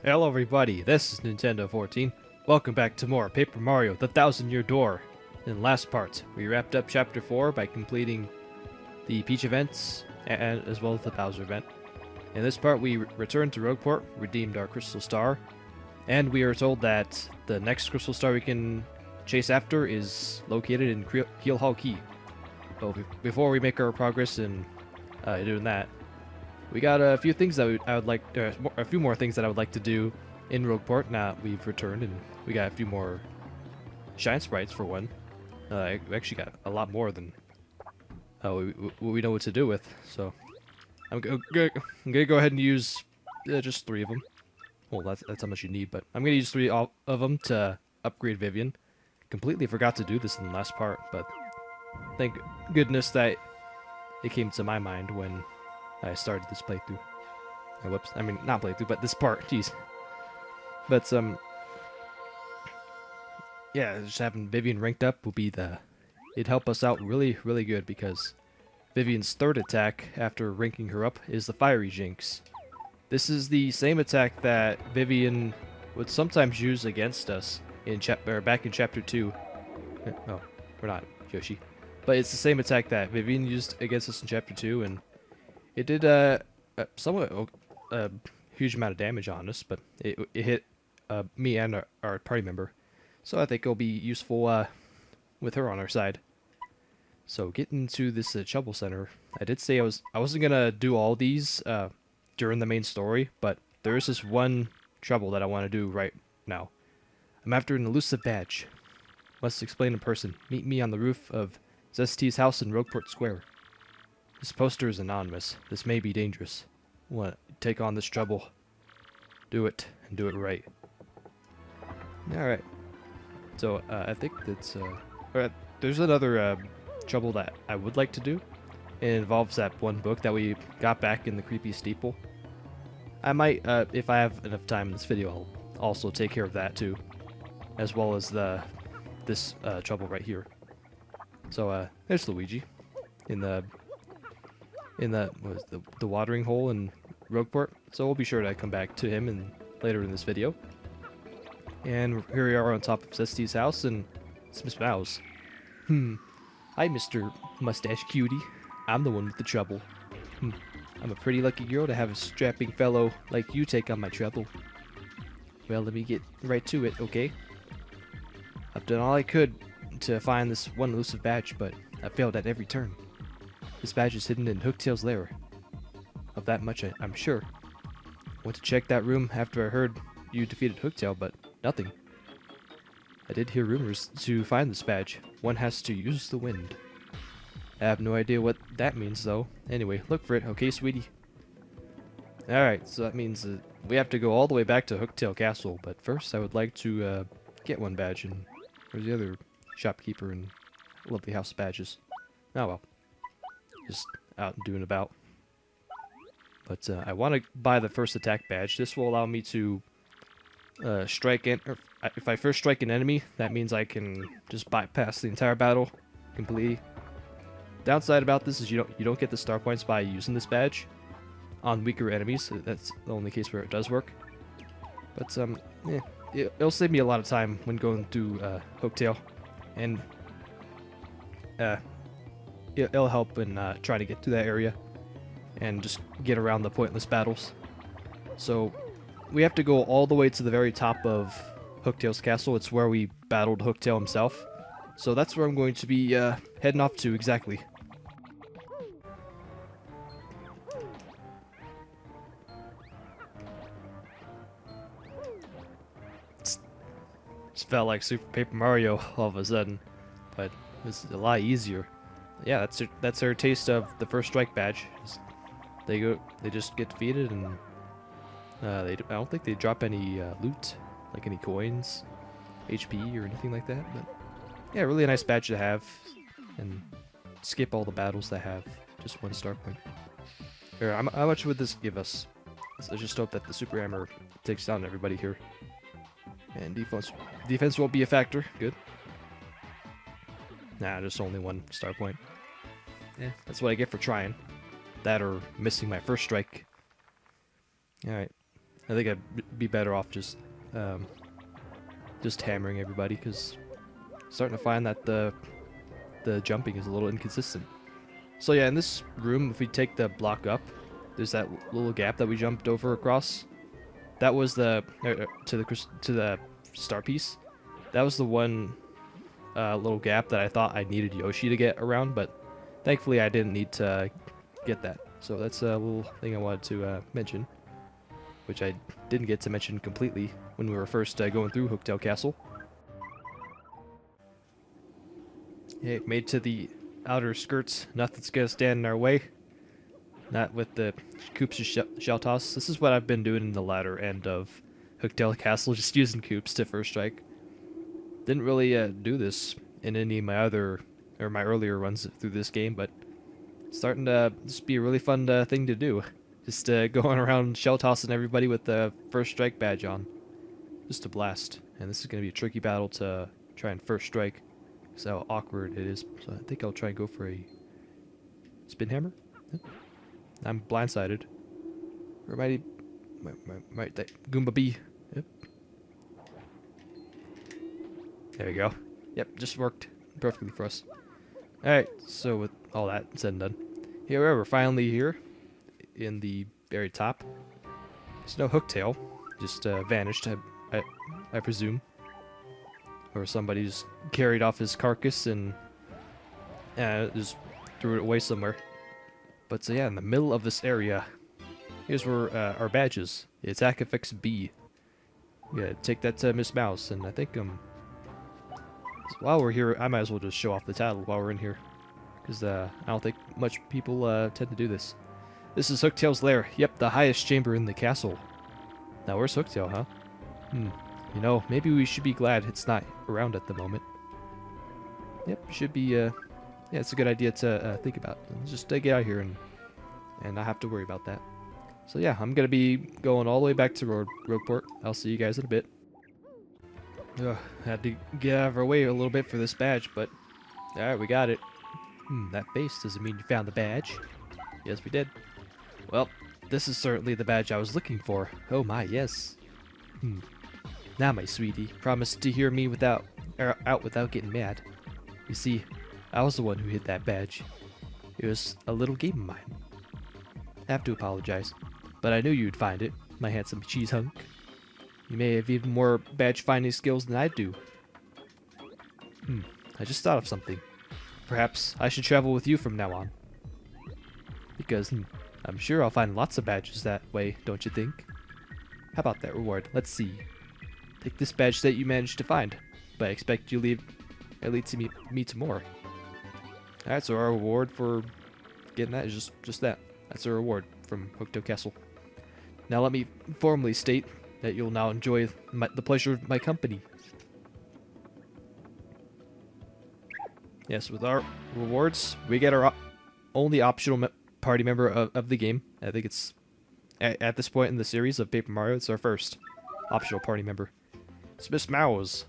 Hello everybody, this is Nintendo 14. Welcome back to more Paper Mario: The Thousand Year Door. In the last part, we wrapped up Chapter 4 by completing the Peach events, and as well as the Bowser event. In this part, we returned to Rogueport, redeemed our Crystal Star, and we are told that the next Crystal Star we can chase after is located in Keelhaul Key. But before we make our progress in doing that, we got a few things that I would like, a few more things that I would like to do in Rogueport. Now we've returned, and we got a few more shine sprites for one. We actually got a lot more than we know what to do with. So I'm gonna go ahead and use just 3 of them. Well, that's how much you need, but I'm gonna use 3 of them to upgrade Vivian. Completely forgot to do this in the last part, but thank goodness that it came to my mind when I started this playthrough. Oh, whoops, I mean not playthrough, but this part. Jeez. But yeah, just having Vivian ranked up will be it'd help us out really good, because Vivian's third attack after ranking her up is the Fiery Jinx. This is the same attack that Vivian would sometimes use against us in back in Chapter 2. Oh, we're not Yoshi. But it's the same attack that Vivian used against us in Chapter 2, and it did somewhat a huge amount of damage on us, but it hit me and our party member. So I think it'll be useful with her on our side. So getting to this Trouble Center, I did say I wasn't gonna do all these during the main story, but there is this one trouble that I want to do right now. I'm after an elusive badge. Must explain in person. Meet me on the roof of Zest's house in Rogueport Square. This poster is anonymous. This may be dangerous. Want to take on this trouble? Do it, and do it right. Alright. So, I think that's, there's another, trouble that I would like to do. It involves that one book that we got back in the creepy steeple. I might, if I have enough time in this video, I'll also take care of that too. As well as this trouble right here. So, there's Luigi. In the what is the watering hole in Rogueport. So we'll be sure to come back to him later in this video. And here we are on top of Zest's house, and it's Miss Mowz. Hi, Mr. Mustache Cutie. I'm the one with the trouble. I'm a pretty lucky girl to have a strapping fellow like you take on my trouble. Well, let me get right to it, okay? I've done all I could to find this one elusive badge, but I failed at every turn. This badge is hidden in Hooktail's lair. Of that much I'm sure. Went to check that room after I heard you defeated Hooktail, but nothing. I did hear rumors to find this badge. One has to use the wind. I have no idea what that means, though. Anyway, look for it, okay, sweetie? Alright, so that means we have to go all the way back to Hooktail Castle, but first I would like to get one badge, and where's the other shopkeeper and lovely house badges? Oh well. Just out and doing about. But I want to buy the first attack badge. This will allow me to strike in. Or if I first strike an enemy, that means I can just bypass the entire battle completely. Downside about this is you don't get the star points by using this badge on weaker enemies. That's the only case where it does work. But it'll save me a lot of time when going through Hooktail, and it'll help in trying to get to that area and just get around the pointless battles. So we have to go all the way to the very top of Hooktail's castle. It's where we battled Hooktail himself. So that's where I'm going to be heading off to exactly. Just felt like Super Paper Mario all of a sudden, but this is a lot easier. Yeah, that's our taste of the first strike badge. They just get defeated, and I don't think they drop any loot, like any coins, HP, or anything like that. But yeah, really a nice badge to have, and skip all the battles that have just 1 star point. How much would this give us? Let's just hope that the Super Hammer takes down everybody here, and defense won't be a factor. Good. Nah, just only 1 star point. Yeah, that's what I get for trying. That or missing my first strike. Alright. I think I'd be better off just hammering everybody, because starting to find that the jumping is a little inconsistent. So yeah, in this room, if we take the block up, there's that little gap that we jumped over across. That was the to the star piece. That was the one little gap that I thought I needed Yoshi to get around, but thankfully I didn't need to get that. So that's a little thing I wanted to mention, which I didn't get to mention completely when we were first going through Hooktail Castle. Yeah, made to the outer skirts. Nothing's gonna stand in our way. Not with the Koops shell toss. This is what I've been doing in the latter end of Hooktail Castle, just using Koops to first strike. Didn't really do this in any of my earlier runs through this game, but it's starting to just be a really fun thing to do. Just going around shell tossing everybody with the first strike badge on. Just a blast. And this is going to be a tricky battle to try and first strike. That's how awkward it is. So I think I'll try and go for a spin hammer. Yep. I'm blindsided. Or might that Goomba be? Yep. There we go. Yep, just worked perfectly for us. Alright, so with all that said and done, here we're finally here in the very top. There's no Hooktail, just vanished, I presume. Or somebody just carried off his carcass and just threw it away somewhere. But so yeah, in the middle of this area, here's where our badges. The attack affects B. Yeah, take that to Miss Mowz, and I think while we're here, I might as well just show off the title while we're in here, because I don't think much people tend to do this. This is Hooktail's lair. Yep, the highest chamber in the castle. Now where's Hooktail, huh? You know, maybe we should be glad it's not around at the moment. Yep, should be, yeah, it's a good idea to think about. Just get out here and not have to worry about that. So yeah, I'm going to be going all the way back to Rogueport. I'll see you guys in a bit. Had to get out of our way a little bit for this badge, but alright, we got it. That face doesn't mean you found the badge. Yes, we did. Well, this is certainly the badge I was looking for. Oh my, yes. Now, my sweetie, promise to hear me out without getting mad. You see, I was the one who hid that badge. It was a little game of mine. I have to apologize, but I knew you'd find it, my handsome cheese hunk. You may have even more badge finding skills than I do. I just thought of something. Perhaps I should travel with you from now on. Because I'm sure I'll find lots of badges that way, don't you think? How about that reward? Let's see. Take this badge that you managed to find, but I expect you lead to me to more. Alright, so our reward for getting that is just that. That's a reward from Hooktail Castle. Now let me formally state that you'll now enjoy the pleasure of my company. Yes, with our rewards, we get our only optional party member of the game. I think it's, at this point in the series of Paper Mario, it's our first optional party member. It's Miss Mowz.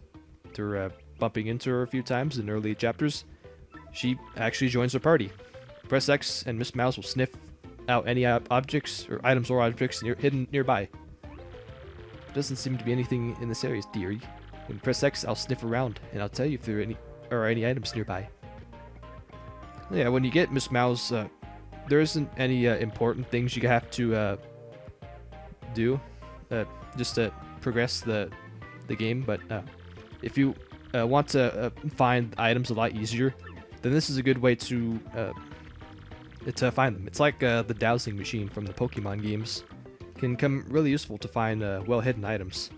After bumping into her a few times in early chapters, she actually joins our party. Press X and Miss Mowz will sniff out any objects or items hidden nearby. Doesn't seem to be anything in this area, dearie. When press X, I'll sniff around, and I'll tell you if there are any items nearby. Yeah, when you get Miss Mowz, there isn't any important things you have to do just to progress the game, but if you want to find items a lot easier, then this is a good way to find them. It's like the dowsing machine from the Pokemon games. Can come really useful to find well-hidden items.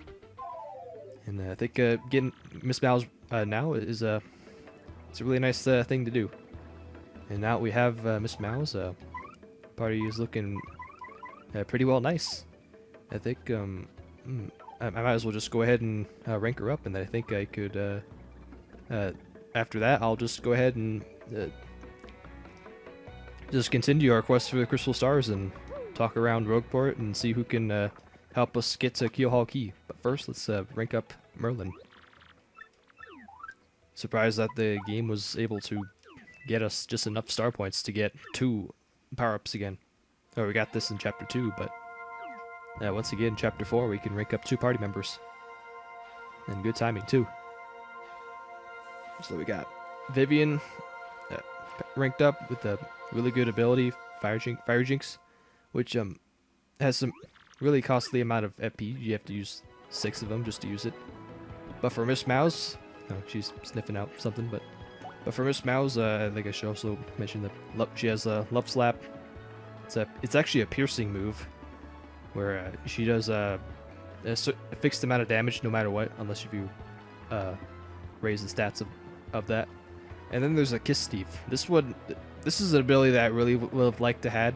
And I think getting Miss Mowz now is it's a really nice thing to do. And now we have Miss Mowz. Party is looking pretty well nice. I think I might as well just go ahead and rank her up, and then I think I could after that I'll just go ahead and just continue our quest for the Crystal Stars and talk around Rogueport and see who can help us get to Keelhaul Key. But first, let's rank up Merlin. Surprised that the game was able to get us just enough star points to get 2 power-ups again. Oh, we got this in Chapter 2, but Once again, Chapter 4, we can rank up 2 party members. And good timing, too. So we got Vivian ranked up with a really good ability, Fire Jinx, which has some really costly amount of FP. You have to use 6 of them just to use it. But for Miss Mowz, oh, she's sniffing out something, but for Miss Mowz, I think I should also mention that she has a Love Slap. It's actually a piercing move, where she does a fixed amount of damage no matter what, unless if you raise the stats of that. And then there's a Kiss Thief. This is an ability that I really would have liked to had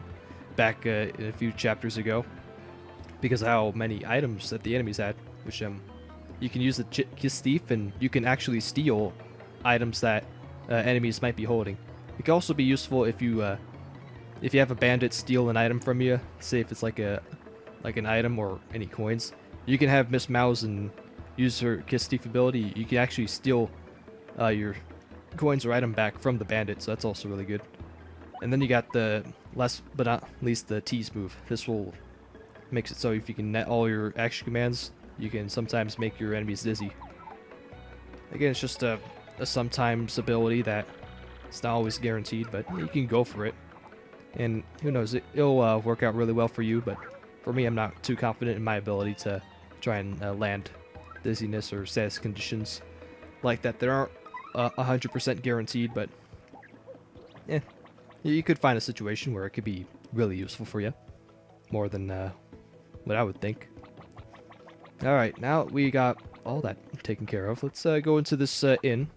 back in a few chapters ago, because of how many items that the enemies had, which you can use the Kiss Thief and you can actually steal items that enemies might be holding. It can also be useful if you have a bandit steal an item from you, say if it's like an item or any coins. You can have Miss Mowz and use her Kiss Thief ability. You can actually steal your coins or item back from the bandit, so that's also really good. And then you got the last but not least, the tease move. This will makes it so if you can net all your action commands, you can sometimes make your enemies dizzy. Again, it's just a sometimes ability that it's not always guaranteed, but you can go for it. And who knows, it'll work out really well for you, but for me, I'm not too confident in my ability to try and land dizziness or status conditions like that. There aren't 100% guaranteed, but yeah, you could find a situation where it could be really useful for you, more than what I would think. Alright, now we got all that taken care of. Let's go into this inn.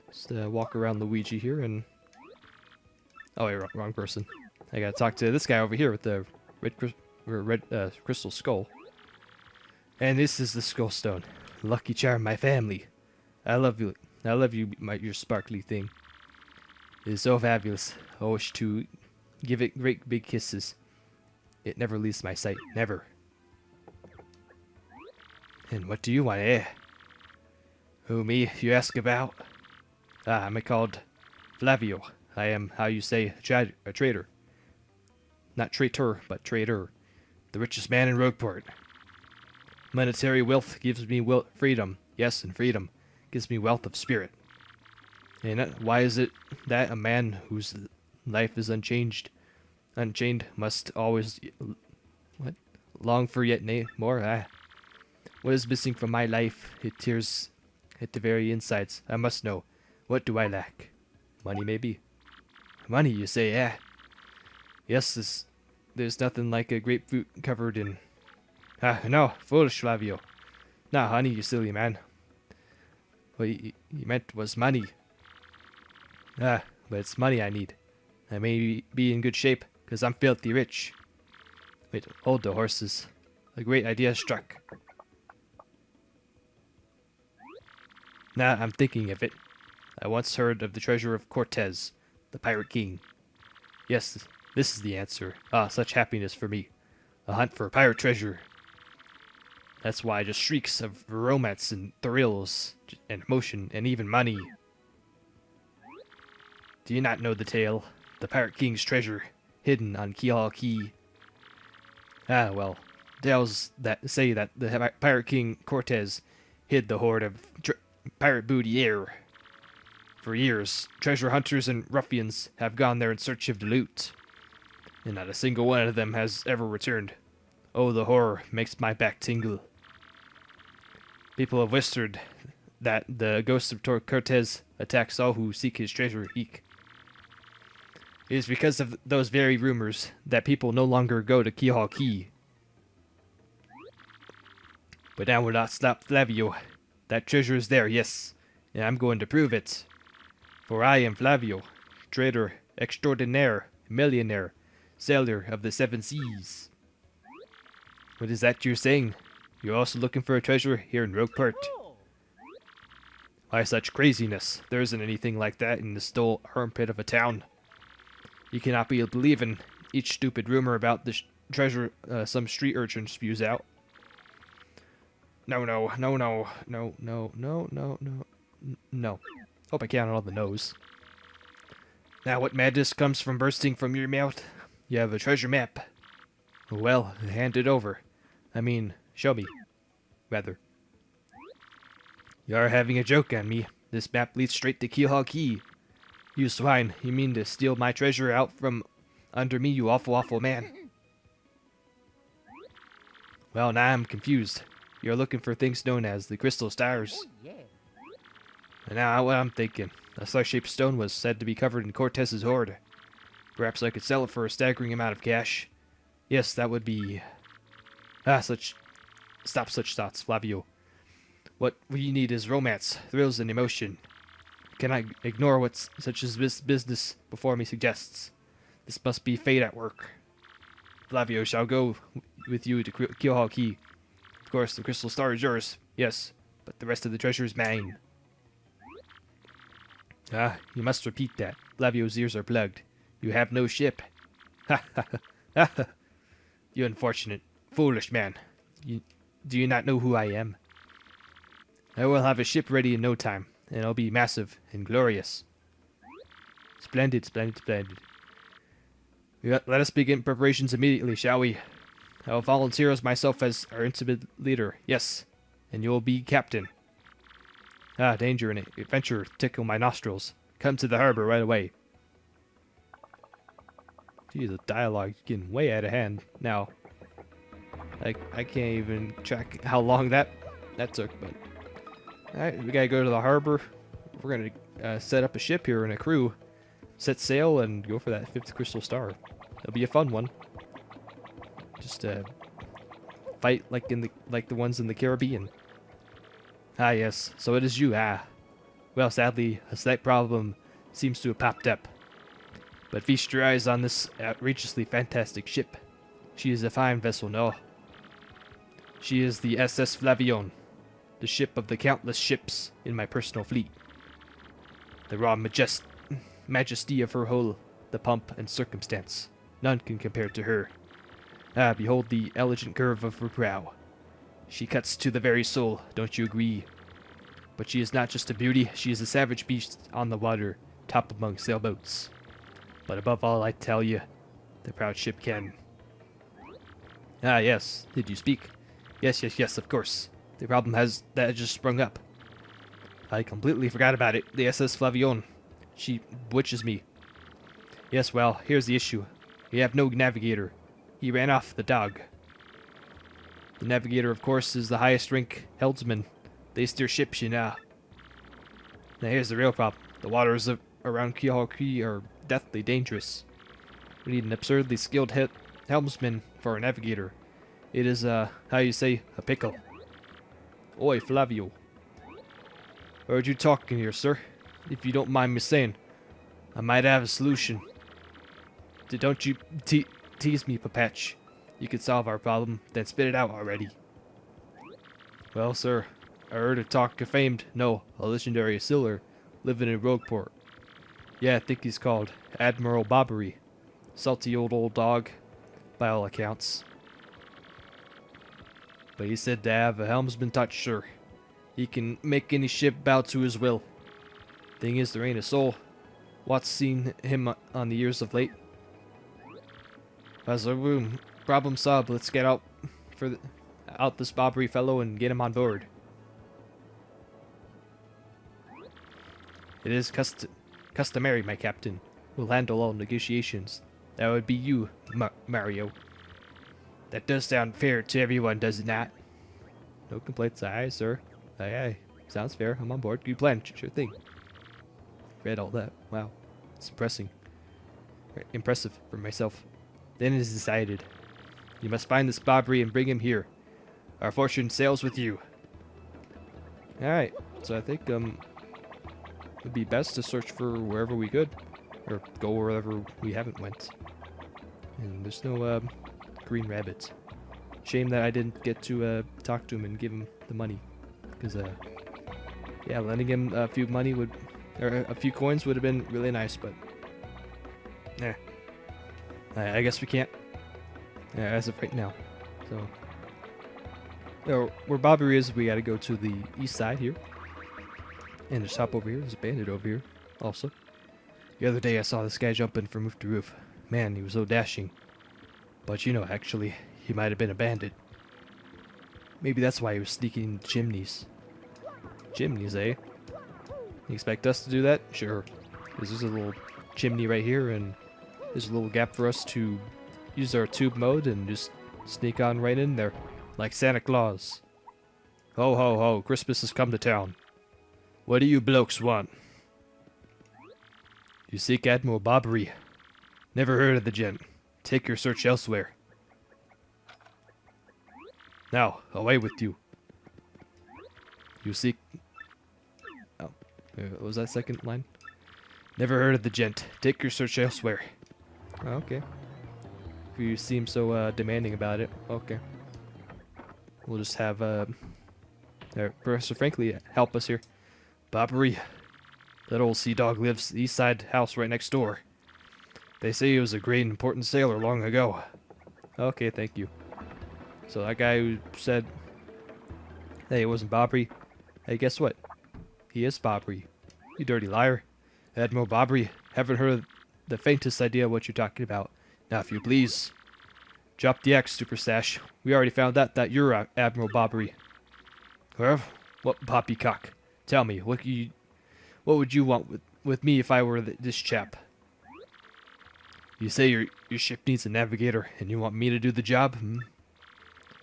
Just walk around Luigi here and... Oh wait, wrong person. I gotta talk to this guy over here with the red crystal skull. And this is the skull stone. Lucky charm, my family. I love you. I love you, your sparkly thing. It is so fabulous. I wish to give it great big kisses. It never leaves my sight. Never. And what do you want, eh? Who, me, you ask about? Ah, I'm called Flavio. I am, how you say, a trader. Not traitor, but trader. The richest man in Rogueport. Monetary wealth gives me freedom. Yes, and freedom gives me wealth of spirit. And why is it that a man whose life is unchained must always long for yet more? Ah, what is missing from my life? It tears at the very insides. I must know. What do I lack? Money, maybe. Money, you say? Yeah. Yes, there's nothing like a grapefruit covered in... Ah, no, foolish Flavio. Nah, honey, you silly man. What you meant was money. Ah, but it's money I need. I may be in good shape, because I'm filthy rich. Wait, hold the horses. A great idea struck. Nah, I'm thinking of it. I once heard of the treasure of Cortez, the Pirate King. Yes, this is the answer. Ah, such happiness for me. A hunt for pirate treasure. That's why just shrieks of romance and thrills and motion and even money. Do you not know the tale? The Pirate King's treasure, hidden on Keelhaul Key. Ah, well, tales that say that the Pirate King Cortez hid the hoard of pirate booty here. For years, treasure hunters and ruffians have gone there in search of the loot, and not a single one of them has ever returned. Oh, the horror makes my back tingle. People have whispered that the ghost of Cortez attacks all who seek his treasure. Eek. It is because of those very rumors that people no longer go to Keelhaul Key. But that will not stop Flavio. That treasure is there, yes, and I'm going to prove it. For I am Flavio, trader extraordinaire, millionaire, sailor of the 7 seas. What is that you're saying? You're also looking for a treasure here in Rogueport? Why such craziness? There isn't anything like that in this dull armpit of a town. You cannot be believing each stupid rumor about the treasure some street urchin spews out. No. Hope I counted all the no's. Now what madness comes from bursting from your mouth? You have a treasure map. Well, hand it over. I mean, show me. Rather. You are having a joke on me. This map leads straight to Keelhaul Key. You swine, you mean to steal my treasure out from under me, you awful, awful man. Well, now I'm confused. You're looking for things known as the crystal stars. And now what I'm thinking. A star-shaped stone was said to be covered in Cortez's hoard. Perhaps I could sell it for a staggering amount of cash. Yes, that would be... Stop such thoughts, Flavio. What we need is romance, thrills, and emotion. Can I ignore what such as this business before me suggests? This must be fate at work. Flavio shall go with you to Keelhaul Key. Of course, the crystal star is yours, yes, but the rest of the treasure is mine. You must repeat that. Flavio's ears are plugged. You have no ship. Ha ha ha ha. You unfortunate, foolish man. Do you not know who I am? I will have a ship ready in no time, and it'll be massive and glorious. Splendid, splendid, splendid. Let us begin preparations immediately, shall we? I will volunteer as myself as our intimate leader, yes, and you will be captain. Danger and adventure tickle my nostrils. Come to the harbor right away. Geez, the dialogue getting way out of hand now. I can't even track how long that took, but... Alright, we gotta go to the harbor. We're gonna set up a ship here and a crew. Set sail and go for that 5th crystal star. It'll be a fun one. Just fight like the ones in the Caribbean. Yes, so it is you, Well, sadly, a slight problem seems to have popped up. But feast your eyes on this outrageously fantastic ship. She is a fine vessel, no? She is the SS Flavion, the ship of the countless ships in my personal fleet. The raw majesty of her hull, the pomp and circumstance, none can compare to her. Behold the elegant curve of her prow. She cuts to the very soul, don't you agree? But she is not just a beauty, she is a savage beast on the water, top among sailboats. But above all, I tell you, the proud ship can. Yes, did you speak? Yes, of course. The problem has just sprung up. I completely forgot about it, the SS Flavion. She bewitches me. Yes, well, here's the issue. We have no navigator. He ran off the dog. The navigator, of course, is the highest rank helmsman. They steer ships, you know. Now here's the real problem. The waters around Keelhaul Key are deathly dangerous. We need an absurdly skilled helmsman for a navigator. It is, how you say, a pickle. Oi, Flavio. Heard you talking here, sir. If you don't mind me saying, I might have a solution. Don't you tease me, Papatch. You could solve our problem, then spit it out already. Well, sir, I heard a talk of a legendary sailor living in Rogueport. Yeah, I think he's called Admiral Bobbery. Salty old dog, by all accounts. But he said to have a helmsman touch, sir. He can make any ship bow to his will. Thing is, there ain't a soul what's seen him on the years of late. As a room, problem solved. Let's get out this Bobbery fellow and get him on board. It is customary, my captain. We'll handle all negotiations. That would be you, Mario. That does sound fair to everyone, does it not? No complaints, aye, sir. Aye. Sounds fair. I'm on board. Good plan. Sure thing. Read all that. Wow. It's impressive for myself. Then it is decided. You must find this Bobbery and bring him here. Our fortune sails with you. Alright. So I think, it'd be best to search for wherever we could. Or go wherever we haven't went. And there's no, green rabbits. Shame that I didn't get to talk to him and give him the money, because yeah, lending him a few a few coins would have been really nice, but I guess we can't as of right now. So where Bobbery is, we got to go to the east side here, and just hop over here. There's a bandit over here also. The other day I saw this guy jumping from roof to roof. Man, he was so dashing. But you know, actually, he might have been a bandit. Maybe that's why he was sneaking in chimneys. Chimneys, eh? You expect us to do that? Sure. There's a little chimney right here, and there's a little gap for us to use our tube mode and just sneak on right in there, like Santa Claus. Ho ho ho, Christmas has come to town. What do you blokes want? You seek Admiral Bobbery. Never heard of the gent. Take your search elsewhere. Now, away with you. You seek... Oh, what was that second line? Never heard of the gent. Take your search elsewhere. Oh, okay. If you seem so demanding about it, okay. We'll just have Professor Frankly help us here. Bobbery. That old sea dog lives the east side house right next door. They say he was a great and important sailor long ago. Okay, thank you. So that guy who said, hey, it wasn't Bobbery. Hey, guess what? He is Bobbery. You dirty liar. Admiral Bobbery, haven't heard the faintest idea what you're talking about. Now, if you please, drop the X, Super Stash. We already found out that you're Admiral Bobbery. Huh? What poppycock? Tell me, what would you want with me if I were this chap? You say your ship needs a navigator, and you want me to do the job? Hmm?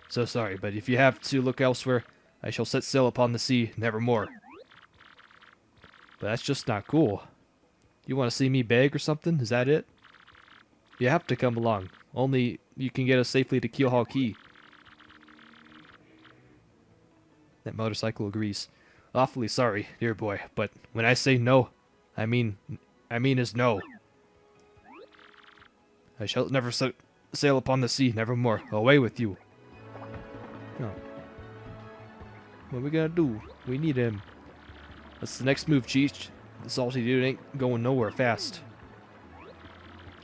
So sorry, but if you have to look elsewhere, I shall set sail upon the sea, nevermore. But that's just not cool. You want to see me beg or something? Is that it? You have to come along. Only you can get us safely to Keelhaul Key. That motorcycle agrees. Awfully sorry, dear boy, but when I say no, I mean is no. I shall never sail upon the sea, nevermore. Away with you. Oh. What are we gonna do? We need him. That's the next move, Cheech. The salty dude ain't going nowhere fast.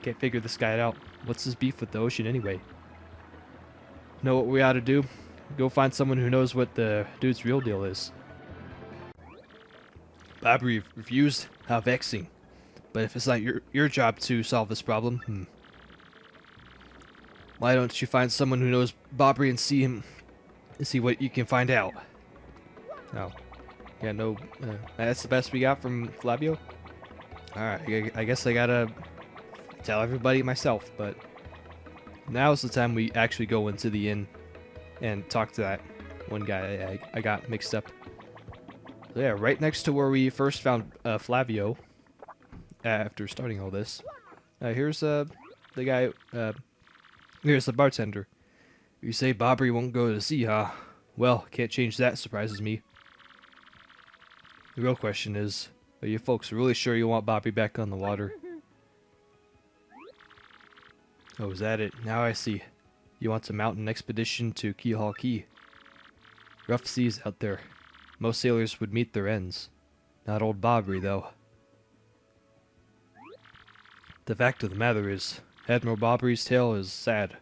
Can't figure this guy out. What's his beef with the ocean anyway? Know what we ought to do? Go find someone who knows what the dude's real deal is. Bobbery refused? How vexing. But if it's not your job to solve this problem, why don't you find someone who knows Bobbery and see what you can find out? Oh. Yeah, no, that's the best we got from Flavio? Alright, I guess I gotta tell everybody myself, but now's the time we actually go into the inn and talk to that one guy I got mixed up. So yeah, right next to where we first found Flavio after starting all this. Here's the guy, here's the bartender. You say Bobbery won't go to sea, huh? Well, can't change that, surprises me. The real question is, are you folks really sure you want Bobby back on the water? Oh, is that it? Now I see. You want to mount an expedition to Keelhaul Key. Rough seas out there. Most sailors would meet their ends. Not old Bobbery, though. The fact of the matter is, Admiral Bobbery's tale is sad.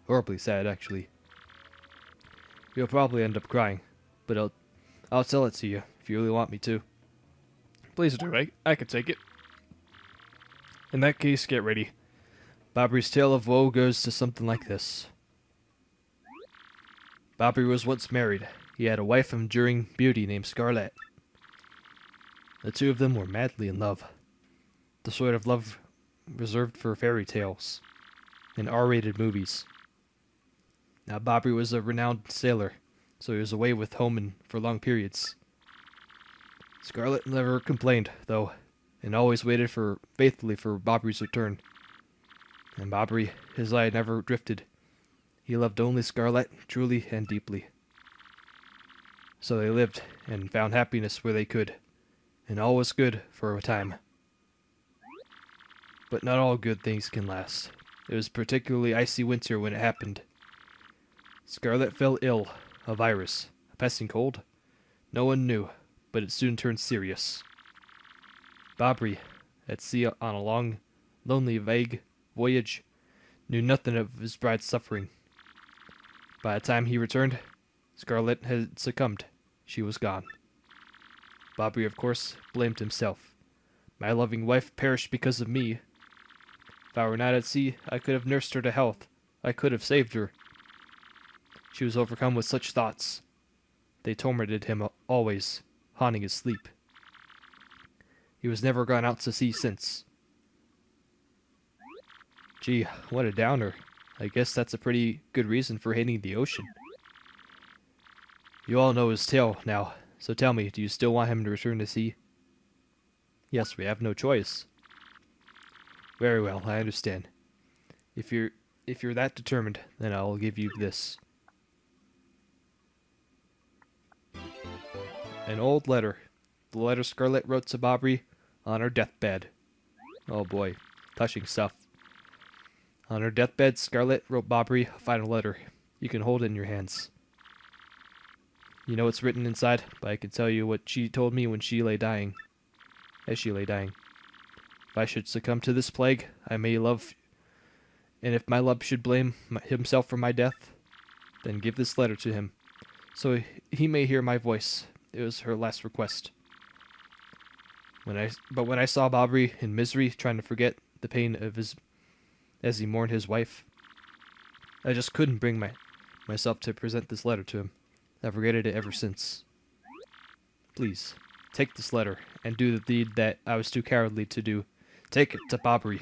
Horribly sad, actually. You'll probably end up crying, but I'll tell it to you if you really want me to. Please do, I can take it. In that case, get ready. Bobbery's tale of woe goes to something like this. Bobbery was once married. He had a wife of enduring beauty named Scarlet. The two of them were madly in love. The sort of love reserved for fairy tales and R-rated movies. Now Bobbery was a renowned sailor, so he was away with home for long periods. Scarlet never complained, though, and always waited faithfully for Bobbery's return. And Bobbery, his eye never drifted. He loved only Scarlet, truly and deeply. So they lived, and found happiness where they could, and all was good for a time. But not all good things can last. It was particularly icy winter when it happened. Scarlet fell ill, a virus, a pesting cold. No one knew, but it soon turned serious. Bobbery, at sea on a long, lonely, vague voyage, knew nothing of his bride's suffering. By the time he returned, Scarlet had succumbed. She was gone. Bobbery, of course, blamed himself. My loving wife perished because of me. If I were not at sea, I could have nursed her to health. I could have saved her. She was overcome with such thoughts. They tormented him always, haunting his sleep. He was never gone out to sea since. Gee, what a downer. I guess that's a pretty good reason for hating the ocean. You all know his tale now, so tell me, do you still want him to return to sea? Yes, we have no choice. Very well, I understand. If you're that determined, then I'll give you this. An old letter. The letter Scarlet wrote to Bobby on her deathbed. Oh boy, touching stuff. On her deathbed, Scarlet wrote Bobby a final letter. You can hold it in your hands. You know what's written inside, but I can tell you what she told me when she lay dying. As she lay dying. If I should succumb to this plague, I may love, and if my love should blame himself for my death, then give this letter to him, so he may hear my voice. It was her last request. When I saw Bobby in misery, trying to forget the pain of his, as he mourned his wife, I just couldn't bring myself to present this letter to him. I've regretted it ever since. Please, take this letter, and do the deed that I was too cowardly to do. Take it to Bobby.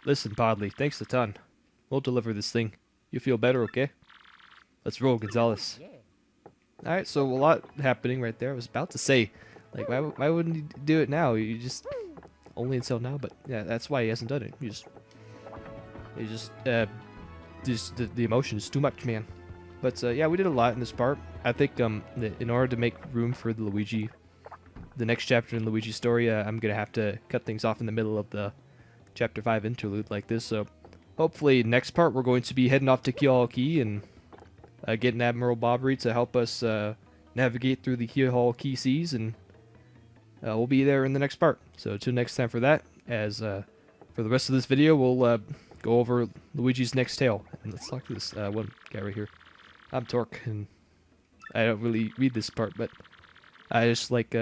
Listen, Podley, thanks a ton. We'll deliver this thing. You feel better, okay? Let's roll, Gonzalez. Alright, so a lot happening right there. I was about to say, like, why wouldn't he do it now? You just, only until now, but yeah, that's why he hasn't done it. The emotion is too much, man. But yeah, we did a lot in this part. I think in order to make room for the next chapter in Luigi's story, I'm gonna have to cut things off in the middle of the chapter 5 interlude like this. So hopefully next part we're going to be heading off to Keelhaul Key and getting Admiral Bobbery to help us navigate through the Keelhaul Key seas, and we'll be there in the next part. So till next time for that. As for the rest of this video, we'll go over Luigi's next tale. And let's talk to this one guy right here. I'm Torque, and I don't really read this part, but I just like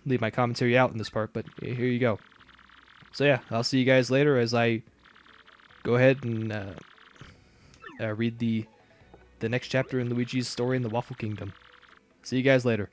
leave my commentary out in this part, but here you go. So yeah, I'll see you guys later as I go ahead and read the next chapter in Luigi's story in the Waffle Kingdom. See you guys later.